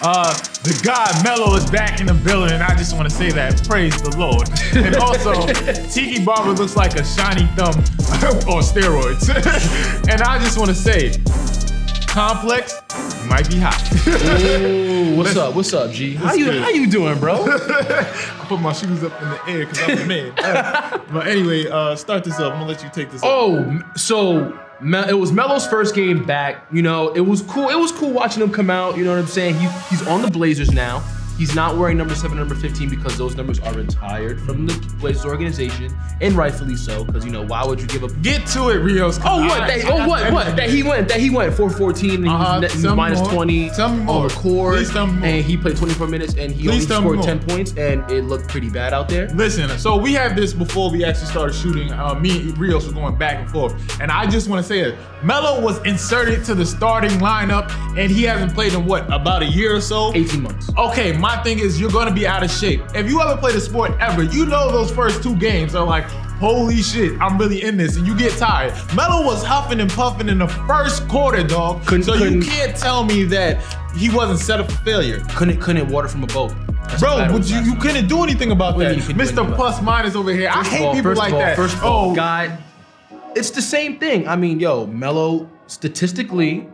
The God Melo is back in the building, and I just want to say that. Praise the Lord. And also, Tiki Barber looks like a shiny thumb on steroids. And I just want to say, Complex might be hot. Ooh, what's up, G? How you doing, bro? I put my shoes up in the air because I'm the man. But anyway, start this up. I'm gonna let you take this. So it was Melo's first game back. You know, it was cool. It was cool watching him come out. You know what I'm saying? He's on the Blazers now. He's not wearing number 7 and number 15 because those numbers are retired from the Blazers organization, and rightfully so. Because why would you give up? Get to it, Rios. What? That he went 4-14 and he was minus 20 on the court, and he played 24 minutes and he only scored 10 points, and it looked pretty bad out there. Listen, so we had this before we actually started shooting. Me and Rios were going back and forth, and I just want to say it. Melo was inserted to the starting lineup, and he hasn't played in about a year or so? 18 months. Okay, my thing is you're gonna be out of shape. If you ever played a sport ever, you know those first 2 games are like, holy shit, I'm really in this, and you get tired. Melo was huffing and puffing in the first quarter, dog. You can't tell me that he wasn't set up for failure. Couldn't water from a boat. Bro, but you couldn't do anything about that. Mr. Plus Minus over here. I hate people like that. First of all, guy, it's the same thing. I mean, Melo statistically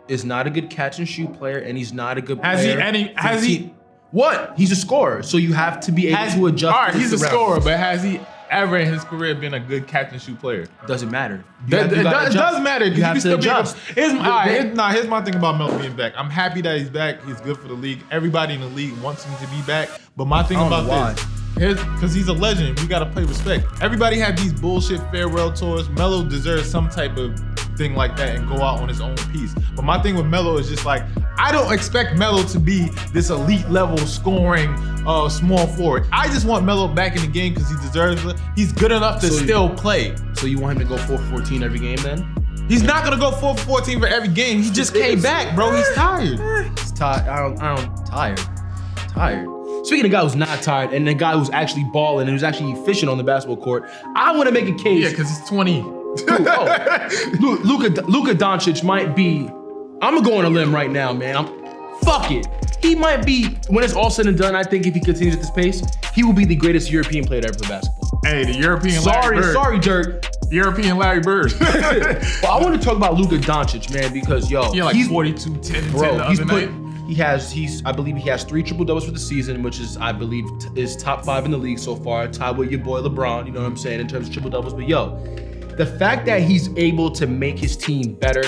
is not a good catch and shoot player, and he's not a good player. Has he? What? He's a scorer, so you have to be able to adjust. All right, he's a scorer, but has he ever in his career been a good catch and shoot player? Doesn't matter. It does matter. You have to adjust. Here's my thing about Melo being back. I'm happy that he's back. He's good for the league. Everybody in the league wants him to be back. But my thing about this, because he's a legend, we gotta pay respect. Everybody had these bullshit farewell tours. Melo deserves some type of thing like that and go out on his own piece. But my thing with Melo is just like, I don't expect Melo to be this elite level scoring small forward. I just want Melo back in the game because he deserves it. He's good enough to still play. So you want him to go 4-14 every game then? He's not gonna go 4-14 for every game. He just came back, bro. He's tired. He's tired. I don't tired. Speaking of a guy who's not tired and the guy who's actually balling and who's actually efficient on the basketball court, I want to make a case. Yeah, because he's 20. Luka Doncic might be. I'm gonna go on a limb right now, man. Fuck it. He might be, when it's all said and done, I think if he continues at this pace, he will be the greatest European player to ever play basketball. Hey, the European Larry Bird. Sorry, Dirk. European Larry Bird. Well, I want to talk about Luka Doncic, man, because he's 42, 10, and 10 the other night. I believe he has 3 triple doubles for the season, which is, I believe, is top 5 in the league so far, tied with your boy LeBron, you know what I'm saying, in terms of triple doubles. But the fact that he's able to make his team better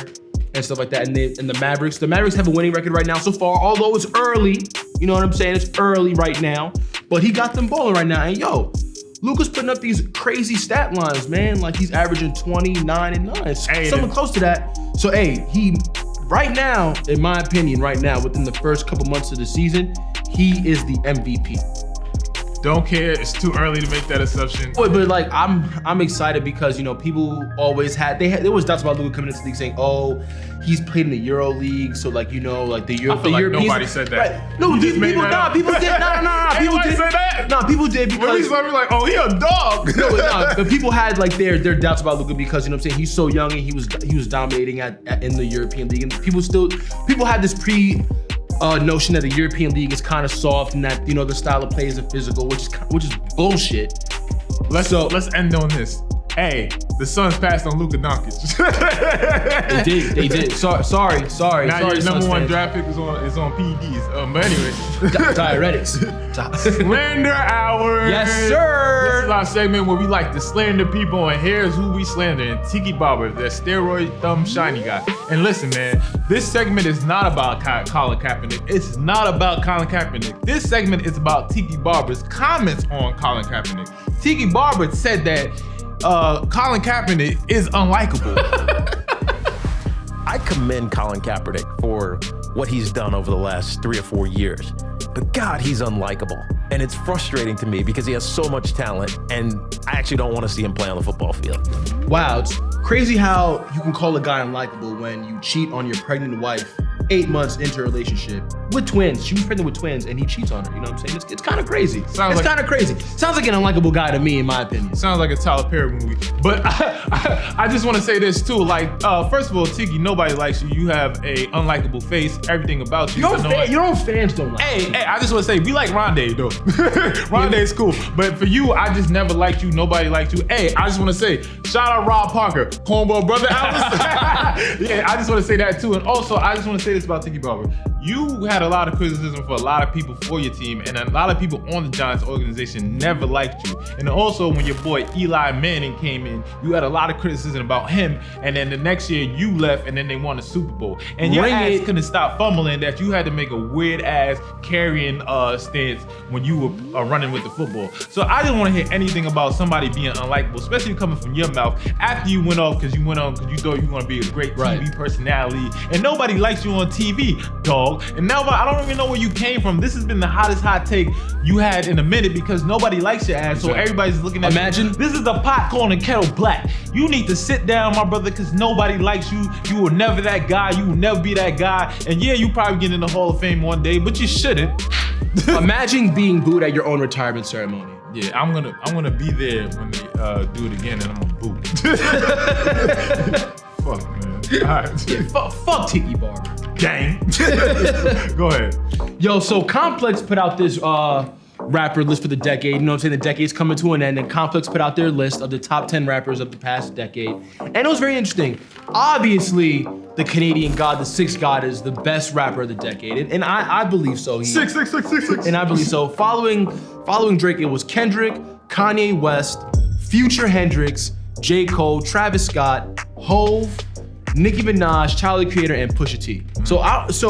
and stuff like that, and the Mavericks have a winning record right now so far, although it's early, you know what I'm saying, it's early right now, but he got them balling right now, and Luka's putting up these crazy stat lines, man, like he's averaging 29 and 9, something close to that. So he, right now, in my opinion, within the first couple months of the season, he is the MVP. Don't care. It's too early to make that assumption. But like I'm excited because people always there was doubts about Luka coming into the league saying, oh, he's played in the Euro League, so like the Europeans. Nobody said that. Right. No, people did. Nah, people did. Say that? Nah, people did because he's like, oh, he a dog. But people had like their doubts about Luka because you know what I'm saying, he's so young and he was dominating in the European League, and people had this notion that the European League is kind of soft and that the style of play isn't physical, which is bullshit. Let's end on this. Hey, the Suns passed on Luka Doncic. They did. Sorry. Now your number 1 fans. draft pick is on PEDs. But anyway. Diuretics. Slander hour. Yes, sir. This is our segment where we like to slander people, and here's who we slander. Tiki Barber, the steroid thumb shiny guy. And listen, man, this segment is not about Colin Kaepernick. It's not about Colin Kaepernick. This segment is about Tiki Barber's comments on Colin Kaepernick. Tiki Barber said that Colin Kaepernick is unlikable. I commend Colin Kaepernick for what he's done over the last 3 or 4 years. But God, he's unlikable. And it's frustrating to me because he has so much talent, and I actually don't want to see him play on the football field. Wow, it's crazy how you can call a guy unlikable when you cheat on your pregnant wife 8 months into a relationship with twins. She was pregnant with twins, and he cheats on her. You know what I'm saying? It's kind of crazy. It's kind of crazy. Sounds like an unlikable guy to me, in my opinion. Sounds like a Tyler Perry movie. But I just want to say this too. Like, first of all, Tiki, nobody likes you. You have a unlikable face. Everything about you. Your own fans don't like you. Hey, I just want to say, we like Rondé though. Rondé's cool. But for you, I just never liked you. Nobody liked you. Hey, I just want to say, shout out Rob Parker, homeboy brother Alice. Yeah, I just want to say that too. And also, I just want to say this about Tiki Barber. You had a lot of criticism for a lot of people for your team, and a lot of people on the Giants organization never liked you. And also, when your boy Eli Manning came in, you had a lot of criticism about him, and then the next year you left, and then they won the Super Bowl. And your ass couldn't stop fumbling that you had to make a weird ass carrying stance when you were running with the football. So I didn't want to hear anything about somebody being unlikable, especially coming from your mouth after you went off because you thought you were going to be a great TV personality, and nobody likes you on TV, dog. And now I don't even know where you came from. This has been the hottest hot take you had in a minute because nobody likes your ass, so everybody's looking at you. This is the pot calling the kettle black. You need to sit down, my brother, because nobody likes you. You were never that guy. You will never be that guy. And yeah, you probably get in the Hall of Fame one day, but you shouldn't. Imagine being booed at your own retirement ceremony. Yeah, I'm gonna be there when they do it again, and I'm gonna boo. Fuck, man. All right. Yeah, fuck Tiki Barber. Gang. Go ahead. Yo, so Complex put out this rapper list for the decade. You know what I'm saying? The decade's coming to an end, and Complex put out their list of the top 10 rappers of the past decade. And it was very interesting. Obviously, the Canadian God, the Sixth God, is the best rapper of the decade. And I believe so. Six. And I believe so. Following Drake, it was Kendrick, Kanye West, Future Hendrix, J. Cole, Travis Scott, Hove, Nicki Minaj, Tyler the Creator, and Pusha T. So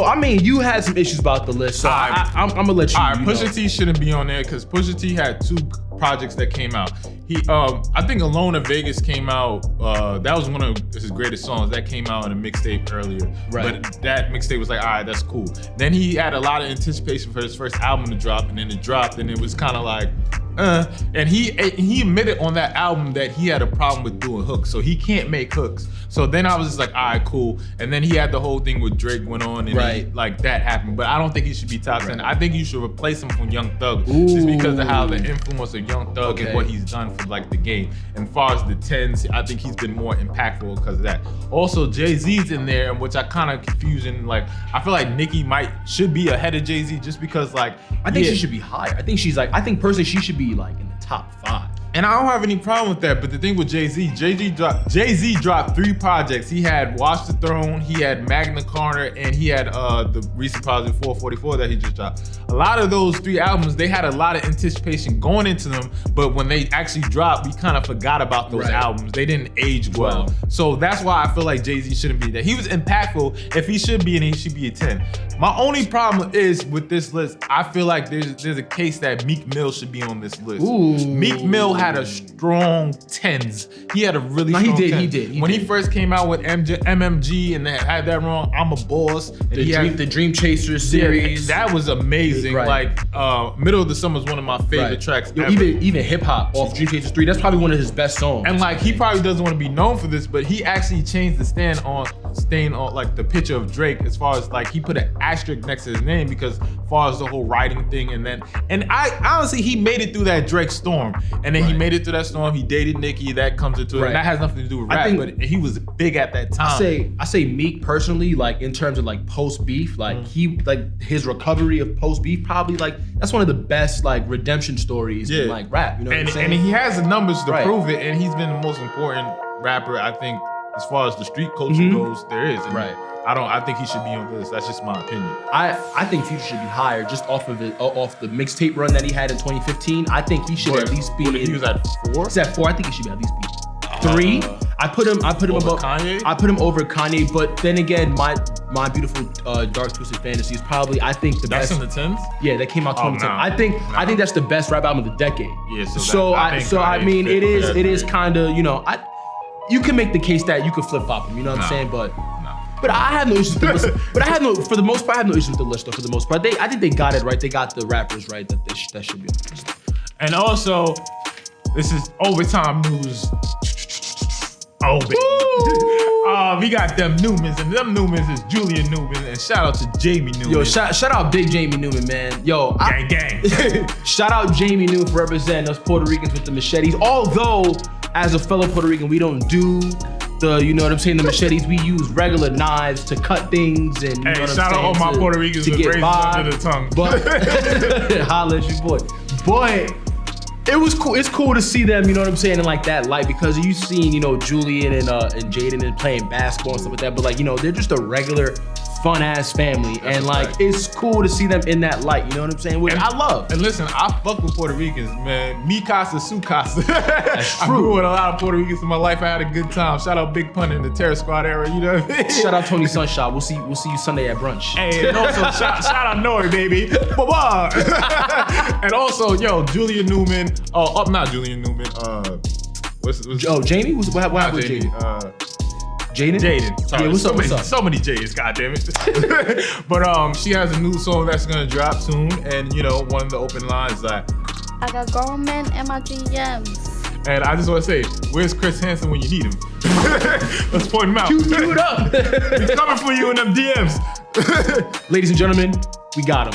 I mean, you had some issues about the list, so I'm gonna let you. All right, Pusha T shouldn't be on there because Pusha T had 2 projects that came out. I think Alone in Vegas came out. That was one of his greatest songs. That came out in a mixtape earlier. Right. But that mixtape was like, all right, that's cool. Then he had a lot of anticipation for his first album to drop, and then it dropped, and it was kind of like, and he admitted on that album that he had a problem with doing hooks, so he can't make hooks. So then I was just like, all right, cool. And then he had the whole thing with Drake went on, and like that happened. But I don't think he should be top 10. I think you should replace him with Young Thug, just because of how the influence of Young Thug and what he's done for like the game. And as far as the 10s, I think he's been more impactful because of that. Also, Jay-Z's in there, which I kind of confusing. Like, I feel like Nicki should be ahead of Jay-Z just because like I think she should be higher. I think personally she should be like in the top 5. And I don't have any problem with that, but the thing with Jay-Z Jay-Z dropped 3 projects. He had Watch the Throne, he had Magna Carta, and he had the recent project 444 that he just dropped. A lot of those 3 albums, they had a lot of anticipation going into them, but when they actually dropped, we kind of forgot about those albums. They didn't age well. So that's why I feel like Jay-Z shouldn't be there. He was impactful. If he should be in, he should be a 10. My only problem is with this list, I feel like there's a case that Meek Mill should be on this list. Meek Mill had a strong 10s. He had a really strong 10s. He did. When he first came out with MMG and they had that wrong, I'm a Boss. And the Dream Chaser series. That was amazing. Like, Middle of the Summer is one of my favorite tracks ever. Even hip hop off Dream Chaser 3, that's probably one of his best songs. And like, he probably doesn't want to be known for this, but he actually changed the stain on like the picture of Drake, as far as like he put an asterisk next to his name because as far as the whole writing thing, and I honestly, he made it through that Drake storm, and then he made it through that storm. He dated Nicki, that comes into it, and that has nothing to do with rap, but he was big at that time. I say Meek personally, like in terms of like post beef, like his recovery of post beef, probably like that's one of the best like redemption stories in like rap. You know what I'm saying? And he has the numbers to prove it, and he's been the most important rapper, I think, as far as the street culture goes, there is. And I think he should be on this. That's just my opinion. I think Future should be higher just off the mixtape run that he had in 2015. I think he should at least be. He was at 4. He's at 4. I think he should be at least be 3. I put him above Kanye. I put him over Kanye, but then again, my beautiful Dark Twisted Fantasy is probably, I think, the best. That's in the 10s? Yeah, that came out 2010. I think that's the best rap album of the decade. Yeah. I mean, it is kind of, you know, you can make the case that you could flip flop him. You know what I'm saying? But I have no issues with the list. But for the most part, I have no issues with the list. Though, for the most part, I think they got it right. They got the rappers right that should be on the list. And also, this is overtime news. Oh, baby. We got them Newmans, and them Newmans is Julian Newman, and shout out to Jamie Newman. Yo, shout out Big Jamie Newman, man. Yo, gang. Shout out Jamie Newman for representing us Puerto Ricans with the machetes. Although, as a fellow Puerto Rican, we don't do the, you know what I'm saying, the machetes. We use regular knives to cut things, and you know what I'm shout out all my Puerto Ricans with razors under the tongue. But holla at your boy. But it was cool. It's cool to see them, you know what I'm saying, in like that light, because you seen, you know, Julian and Jaden and playing basketball and stuff like that. But like, you know, they're just a regular fun ass family, and like it's cool to see them in that light. You know what I'm saying? Which I love. And listen, I fuck with Puerto Ricans, man. Mi casa, su casa. That's true. I grew with a lot of Puerto Ricans in my life. I had a good time. Shout out Big Pun in the Terror Squad era. You know what I mean? Shout out Tony Sunshot. We'll see you Sunday at brunch. Hey, and also shout out Nori, baby. Bye-bye. And also, yo, Julian Newman. Not Julian Newman. Jamie? What happened with Jamie? Jaden? Sorry, yeah, what's up? So many J's, goddammit. But she has a new song that's gonna drop soon, and you know, one of the open lines is like, I got grown men in my DMs. and I just want to say, where's Chris Hansen when you need him? Let's point him out. Cue it up. He's coming for you in them DMs. Ladies and gentlemen, we got him.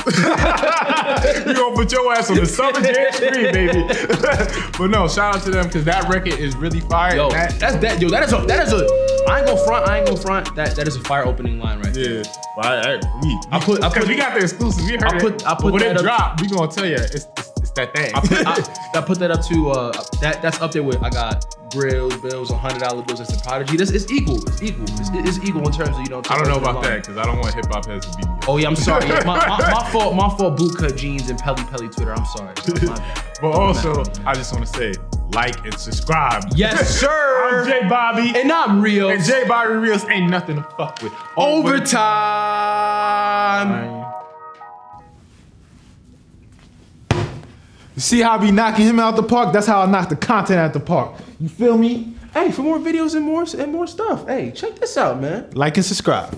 You gonna put your ass on the summer jam screen, baby. But no, shout out to them, because that record is really fire. Yo, that is a I ain't gonna front. That is a fire opening line right there. Yeah. Well, because we got the exclusive. We heard it. When it drop, we gonna tell you it's that thing. I put that up to that's up there with, I got grills, bills, $100 bills. That's a Prodigy. It's equal. It's equal in terms of, you know. I don't know about that, because I don't want hip hop heads to beat me up. Oh yeah, I'm sorry. Yeah, my fault. Bootcut jeans and Pelly Twitter. I'm sorry. My bad. But also, I just want to say, like and subscribe. Yes, sir. I'm J Bobby. And I'm Rios. And J Bobby Rios ain't nothing to fuck with. Overtime. You see how I be knocking him out the park? That's how I knock the content out the park. You feel me? Hey, for more videos and more stuff, hey, check this out, man. Like and subscribe.